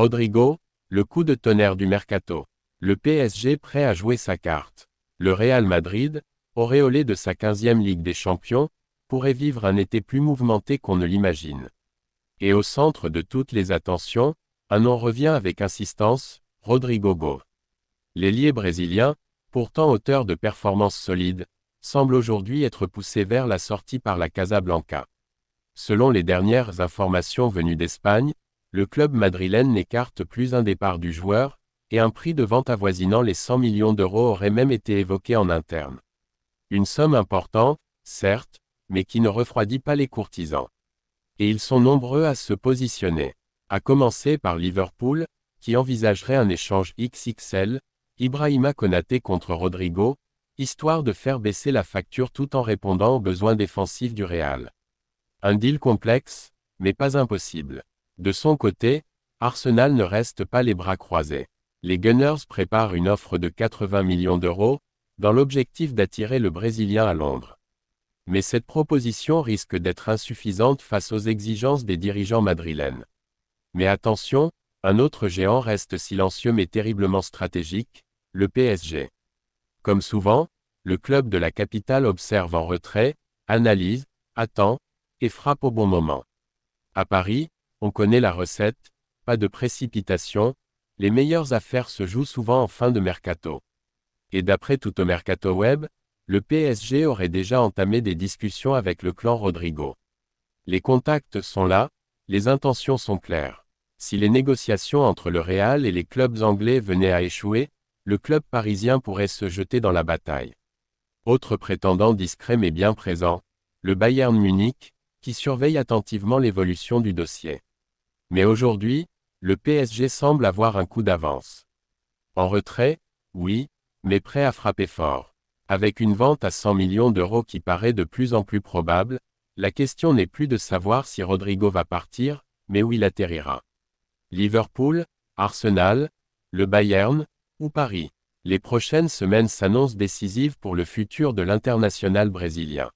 Rodrigo, le coup de tonnerre du mercato. Le PSG prêt à jouer sa carte. Le Real Madrid, auréolé de sa 15e Ligue des Champions, pourrait vivre un été plus mouvementé qu'on ne l'imagine. Et au centre de toutes les attentions, un nom revient avec insistance, Rodrigo Go. L'ailier brésilien, pourtant auteur de performances solides, semble aujourd'hui être poussé vers la sortie par la Casablanca. Selon les dernières informations venues d'Espagne, le club madrilène n'écarte plus un départ du joueur, et un prix de vente avoisinant les 100 millions d'euros aurait même été évoqué en interne. Une somme importante, certes, mais qui ne refroidit pas les courtisans. Et ils sont nombreux à se positionner. À commencer par Liverpool, qui envisagerait un échange XXL, Ibrahima Konaté contre Rodrigo, histoire de faire baisser la facture tout en répondant aux besoins défensifs du Real. Un deal complexe, mais pas impossible. De son côté, Arsenal ne reste pas les bras croisés. Les Gunners préparent une offre de 80 millions d'euros, dans l'objectif d'attirer le Brésilien à Londres. Mais cette proposition risque d'être insuffisante face aux exigences des dirigeants madrilènes. Mais attention, un autre géant reste silencieux mais terriblement stratégique, le PSG. Comme souvent, le club de la capitale observe en retrait, analyse, attend, et frappe au bon moment. À Paris, on connaît la recette, pas de précipitation, les meilleures affaires se jouent souvent en fin de mercato. Et d'après tout au mercato web, le PSG aurait déjà entamé des discussions avec le clan Rodrigo. Les contacts sont là, les intentions sont claires. Si les négociations entre le Real et les clubs anglais venaient à échouer, le club parisien pourrait se jeter dans la bataille. Autre prétendant discret mais bien présent, le Bayern Munich, qui surveille attentivement l'évolution du dossier. Mais aujourd'hui, le PSG semble avoir un coup d'avance. En retrait, oui, mais prêt à frapper fort. Avec une vente à 100 millions d'euros qui paraît de plus en plus probable, la question n'est plus de savoir si Rodrigo va partir, mais où il atterrira. Liverpool, Arsenal, le Bayern, ou Paris. Les prochaines semaines s'annoncent décisives pour le futur de l'international brésilien.